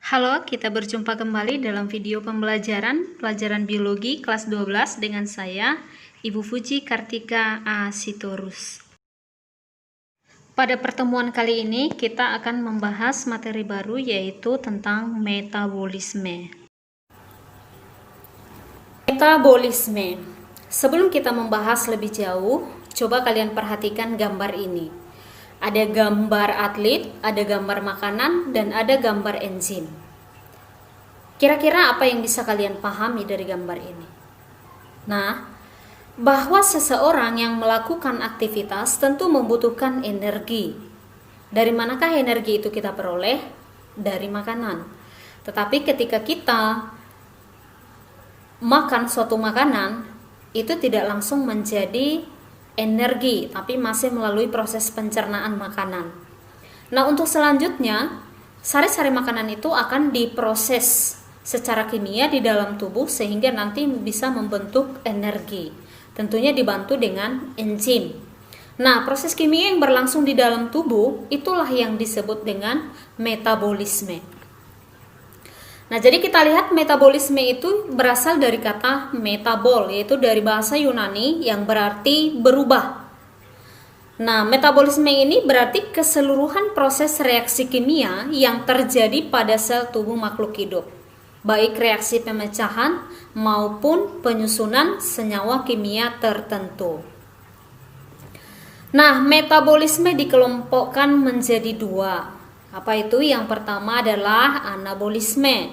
Halo, kita berjumpa kembali dalam video pelajaran biologi kelas 12 dengan saya, Ibu Fuji Kartika A. Sitorus. Pada pertemuan kali ini, kita akan membahas materi baru yaitu tentang metabolisme. Metabolisme. Sebelum kita membahas lebih jauh, coba kalian perhatikan gambar ini. Ada gambar atlet, ada gambar makanan, dan ada gambar enzim. Kira-kira apa yang bisa kalian pahami dari gambar ini? Nah, bahwa seseorang yang melakukan aktivitas tentu membutuhkan energi. Dari manakah energi itu kita peroleh? Dari makanan. Tetapi ketika kita makan suatu makanan, itu tidak langsung menjadi energi, tapi masih melalui proses pencernaan makanan. Nah, untuk selanjutnya, sari-sari makanan itu akan diproses secara kimia di dalam tubuh sehingga nanti bisa membentuk energi. Tentunya dibantu dengan enzim. Nah, proses kimia yang berlangsung di dalam tubuh itulah yang disebut dengan metabolisme. Nah, jadi kita lihat metabolisme itu berasal dari kata metabol, yaitu dari bahasa Yunani yang berarti berubah. Nah, metabolisme ini berarti keseluruhan proses reaksi kimia yang terjadi pada sel tubuh makhluk hidup, baik reaksi pemecahan maupun penyusunan senyawa kimia tertentu. Nah, metabolisme dikelompokkan menjadi dua. Apa itu? Yang pertama adalah anabolisme.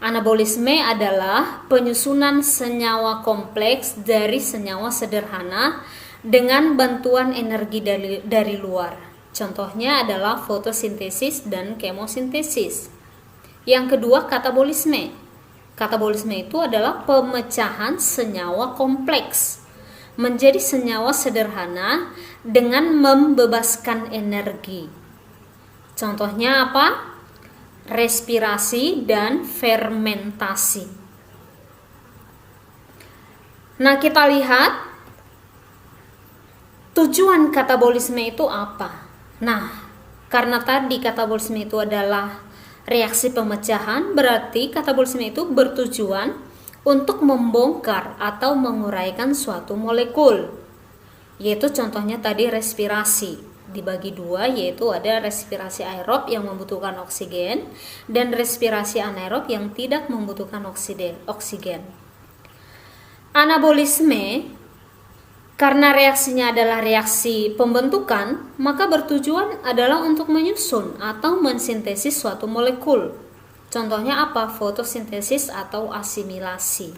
Anabolisme adalah penyusunan senyawa kompleks dari senyawa sederhana dengan bantuan energi dari luar. Contohnya adalah fotosintesis dan kemosintesis. Yang kedua, katabolisme. Katabolisme itu adalah pemecahan senyawa kompleks menjadi senyawa sederhana dengan membebaskan energi. Contohnya apa? Respirasi dan fermentasi. Nah, kita lihat tujuan katabolisme itu apa? Nah, karena tadi katabolisme itu adalah reaksi pemecahan, berarti katabolisme itu bertujuan untuk membongkar atau menguraikan suatu molekul. Yaitu contohnya tadi respirasi. Dibagi dua, yaitu ada respirasi aerob yang membutuhkan oksigen dan respirasi anaerob yang tidak membutuhkan oksigen. Anabolisme karena reaksinya adalah reaksi pembentukan, maka bertujuan adalah untuk menyusun atau mensintesis suatu molekul. Contohnya apa? Fotosintesis atau asimilasi.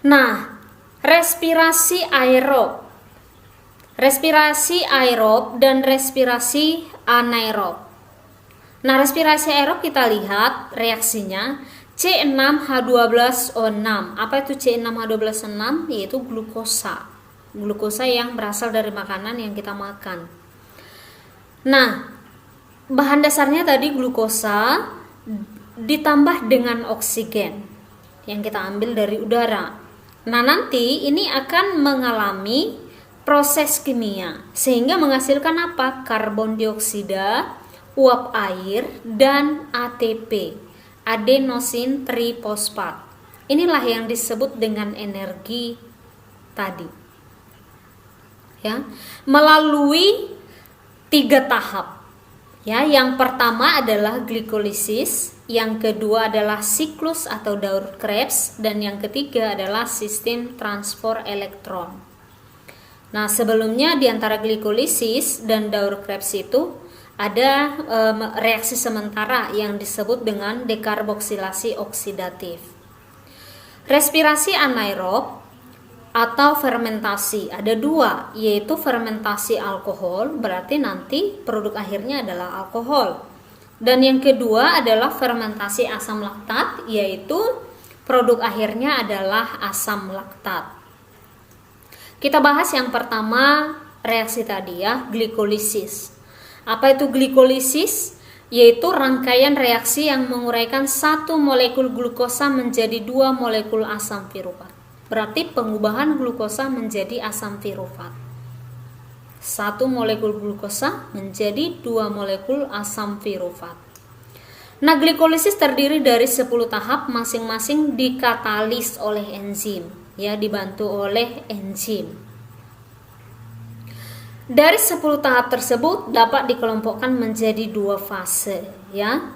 Nah, respirasi aerob dan respirasi anaerob. Nah, respirasi aerob kita lihat reaksinya C6H12O6. Apa itu C6H12O6? Yaitu glukosa. Glukosa yang berasal dari makanan yang kita makan. Nah, bahan dasarnya tadi glukosa ditambah dengan oksigen yang kita ambil dari udara. Nah, nanti ini akan mengalami proses kimia sehingga menghasilkan apa? Karbon dioksida, uap air, dan ATP, adenosin trifosfat. Inilah yang disebut dengan energi tadi. Ya, melalui 3 tahap. Ya, yang pertama adalah glikolisis, yang kedua adalah siklus atau daur Krebs, dan yang ketiga adalah sistem transport elektron. Nah, sebelumnya di antara glikolisis dan daur Krebs itu ada reaksi sementara yang disebut dengan dekarboksilasi oksidatif. Respirasi anaerob atau fermentasi ada 2, yaitu fermentasi alkohol, berarti nanti produk akhirnya adalah alkohol. Dan yang kedua adalah fermentasi asam laktat, yaitu produk akhirnya adalah asam laktat. Kita bahas yang pertama reaksi tadi ya, glikolisis. Apa itu glikolisis? Yaitu rangkaian reaksi yang menguraikan satu molekul glukosa menjadi 2 molekul asam piruvat. Berarti pengubahan glukosa menjadi asam piruvat. 1 molekul glukosa menjadi 2 molekul asam piruvat. Nah, glikolisis terdiri dari 10 tahap, masing-masing dikatalis oleh enzim, ya, dibantu oleh enzim. Dari 10 tahap tersebut dapat dikelompokkan menjadi 2 fase, ya.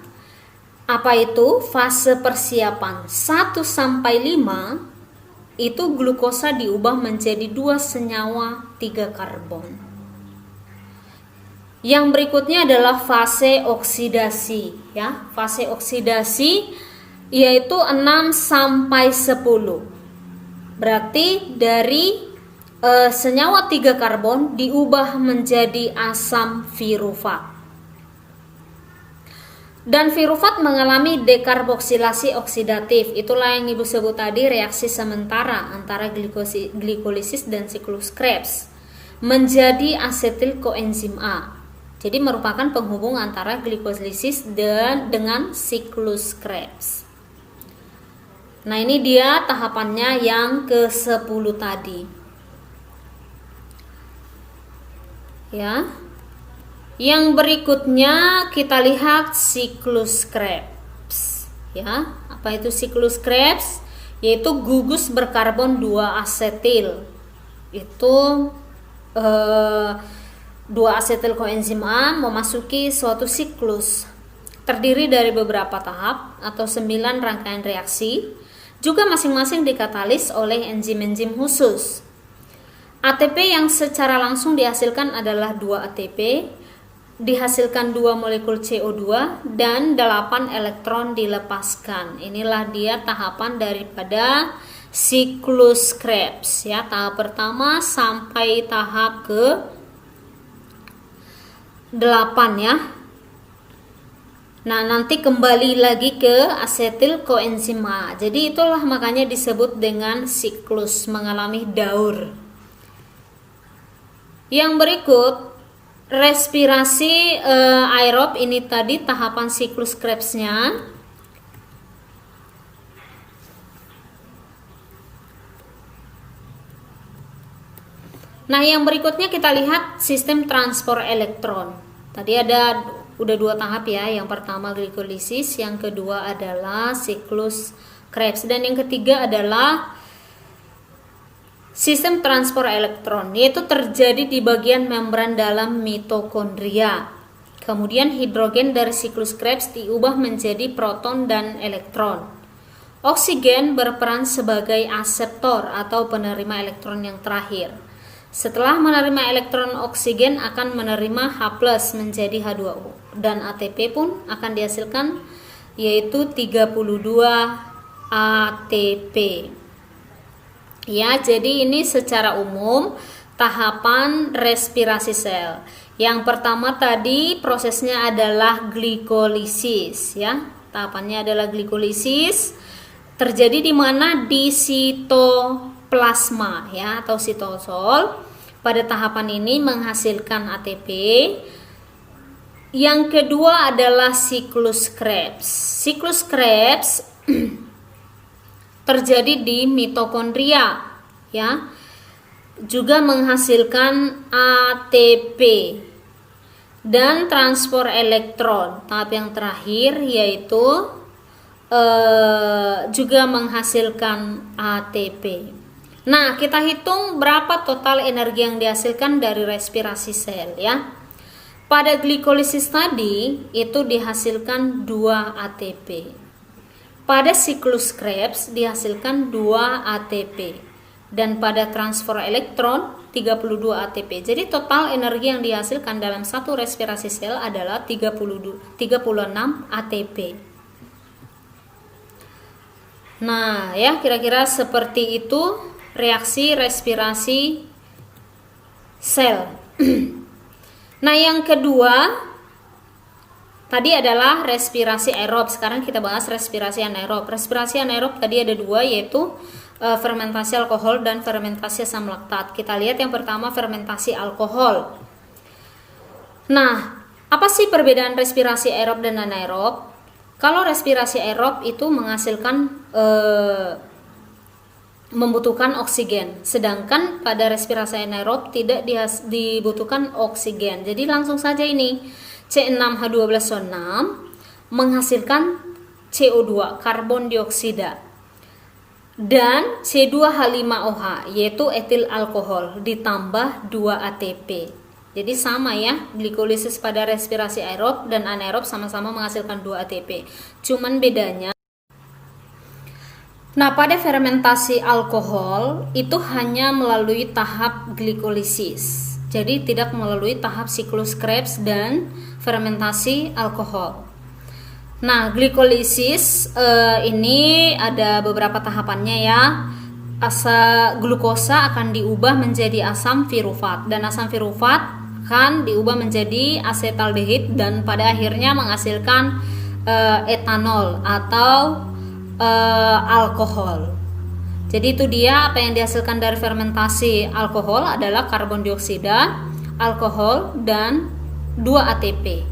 Apa itu? Fase persiapan 1 sampai 5 itu glukosa diubah menjadi 2 senyawa 3 karbon. Yang berikutnya adalah fase oksidasi, ya. Fase oksidasi yaitu 6 sampai 10. Berarti dari senyawa 3 karbon diubah menjadi asam virufat. Dan virufat mengalami dekarboksilasi oksidatif. Itulah yang Ibu sebut tadi reaksi sementara antara glikolisis dan siklus Krebs menjadi asetil koenzim A. Jadi merupakan penghubung antara glikolisis dengan siklus Krebs. Nah, ini dia tahapannya yang ke-10 tadi. Ya. Yang berikutnya kita lihat siklus Krebs. Ya, apa itu siklus Krebs? Yaitu gugus berkarbon 2 asetil. Itu 2 asetil koenzim A memasuki suatu siklus terdiri dari beberapa tahap atau 9 rangkaian reaksi, juga masing-masing dikatalis oleh enzim-enzim khusus. ATP yang secara langsung dihasilkan adalah 2 ATP, dihasilkan 2 molekul CO2 dan 8 elektron dilepaskan. Inilah dia tahapan daripada siklus Krebs, ya, tahap pertama sampai tahap ke 8, ya. Nah, nanti kembali lagi ke asetil koenzim A. Jadi itulah makanya disebut dengan siklus, mengalami daur. Yang berikut respirasi aerob, ini tadi tahapan siklus Krebsnya. Nah, yang berikutnya kita lihat sistem transport elektron. Tadi udah 2 tahap, ya. Yang pertama glikolisis, yang kedua adalah siklus Krebs, dan yang ketiga adalah sistem transport elektron, yaitu terjadi di bagian membran dalam mitokondria. Kemudian hidrogen dari siklus Krebs diubah menjadi proton dan elektron. Oksigen berperan sebagai aseptor atau penerima elektron yang terakhir. Setelah menerima elektron, oksigen akan menerima H+ menjadi H2O dan ATP pun akan dihasilkan, yaitu 32 ATP. Ya, jadi ini secara umum tahapan respirasi sel. Yang pertama tadi prosesnya adalah glikolisis, ya. Tahapannya adalah glikolisis. Terjadi di mana? Di sitoplasma, ya, atau sitosol. Pada tahapan ini menghasilkan ATP. Yang kedua adalah siklus Krebs. Siklus Krebs terjadi di mitokondria, ya. Juga menghasilkan ATP dan transport elektron. Tahap yang terakhir yaitu juga menghasilkan ATP. Nah, kita hitung berapa total energi yang dihasilkan dari respirasi sel, ya. Pada glikolisis tadi itu dihasilkan 2 ATP. Pada siklus Krebs dihasilkan 2 ATP. Dan pada transfer elektron 32 ATP. Jadi total energi yang dihasilkan dalam satu respirasi sel adalah 36 ATP. Nah, ya, kira-kira seperti itu reaksi respirasi sel. Nah, yang kedua tadi adalah respirasi aerob. Sekarang kita bahas respirasi anaerob. Respirasi anaerob tadi ada 2, yaitu fermentasi alkohol dan fermentasi asam laktat. Kita lihat yang pertama, fermentasi alkohol. Nah, apa sih perbedaan respirasi aerob dan anaerob? Kalau respirasi aerob itu menghasilkan membutuhkan oksigen, sedangkan pada respirasi anaerob tidak dibutuhkan oksigen. Jadi langsung saja ini C6H12O6 menghasilkan CO2, karbon dioksida, dan C2H5OH yaitu etil alkohol ditambah 2 ATP. Jadi sama ya, glikolisis pada respirasi aerob dan anaerob sama-sama menghasilkan 2 ATP. Cuman bedanya, nah pada fermentasi alkohol itu hanya melalui tahap glikolisis. Jadi tidak melalui tahap siklus Krebs dan fermentasi alkohol. Nah, glikolisis ini ada beberapa tahapannya ya. Glukosa akan diubah menjadi asam pirufat dan asam pirufat akan diubah menjadi asetaldehid dan pada akhirnya menghasilkan etanol atau alkohol. Jadi itu dia apa yang dihasilkan dari fermentasi alkohol adalah karbon dioksida, alkohol, dan 2 ATP.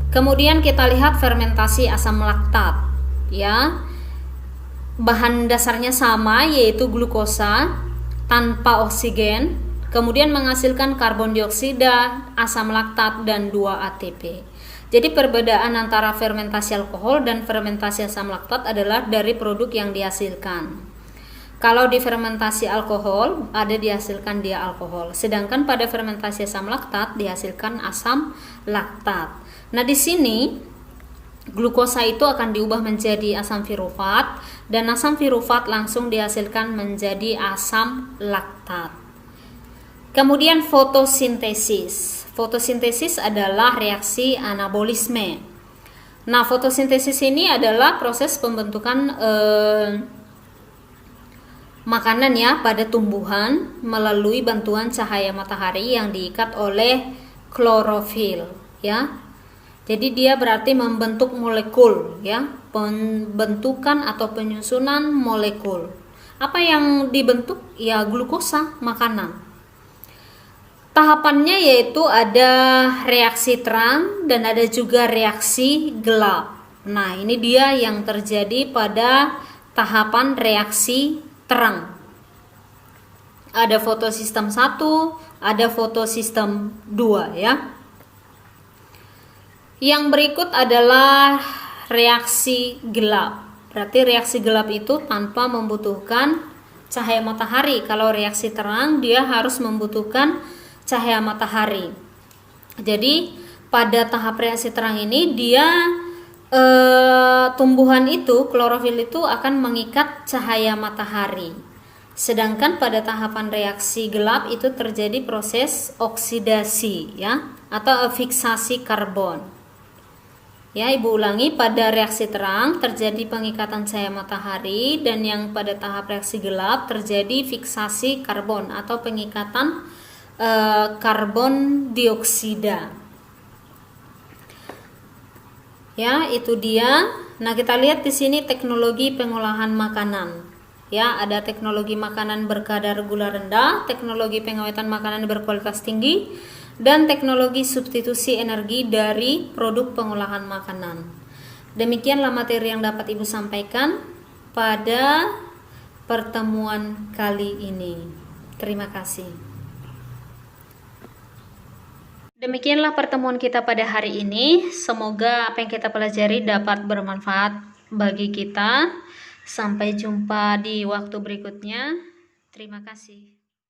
Kemudian kita lihat fermentasi asam laktat, ya. Bahan dasarnya sama yaitu glukosa tanpa oksigen, kemudian menghasilkan karbon dioksida, asam laktat, dan 2 ATP. Jadi perbedaan antara fermentasi alkohol dan fermentasi asam laktat adalah dari produk yang dihasilkan. Kalau di fermentasi alkohol ada dihasilkan dia alkohol, sedangkan pada fermentasi asam laktat dihasilkan asam laktat. Nah, di sini glukosa itu akan diubah menjadi asam pirufat dan asam pirufat langsung dihasilkan menjadi asam laktat. Kemudian fotosintesis. Fotosintesis adalah reaksi anabolisme. Nah, fotosintesis ini adalah proses pembentukan makanan ya pada tumbuhan melalui bantuan cahaya matahari yang diikat oleh klorofil ya. Jadi dia berarti membentuk molekul ya, pembentukan atau penyusunan molekul. Apa yang dibentuk? Ya glukosa, makanan. Tahapannya yaitu ada reaksi terang dan ada juga reaksi gelap. Nah, ini dia yang terjadi pada tahapan reaksi terang. Ada fotosistem 1, ada fotosistem 2 ya. Yang berikut adalah reaksi gelap. Berarti reaksi gelap itu tanpa membutuhkan cahaya matahari. Kalau reaksi terang dia harus membutuhkan cahaya matahari. Jadi pada tahap reaksi terang ini dia tumbuhan itu, klorofil itu akan mengikat cahaya matahari. Sedangkan pada tahapan reaksi gelap itu terjadi proses oksidasi ya atau fiksasi karbon. Ya, Ibu ulangi, pada reaksi terang terjadi pengikatan cahaya matahari dan yang pada tahap reaksi gelap terjadi fiksasi karbon atau pengikatan karbon dioksida. Ya, itu dia. Nah, kita lihat di sini teknologi pengolahan makanan. Ya, ada teknologi makanan berkadar gula rendah, teknologi pengawetan makanan berkualitas tinggi, dan teknologi substitusi energi dari produk pengolahan makanan. Demikianlah materi yang dapat Ibu sampaikan pada pertemuan kali ini. Terima kasih. Demikianlah pertemuan kita pada hari ini. Semoga apa yang kita pelajari dapat bermanfaat bagi kita. Sampai jumpa di waktu berikutnya. Terima kasih.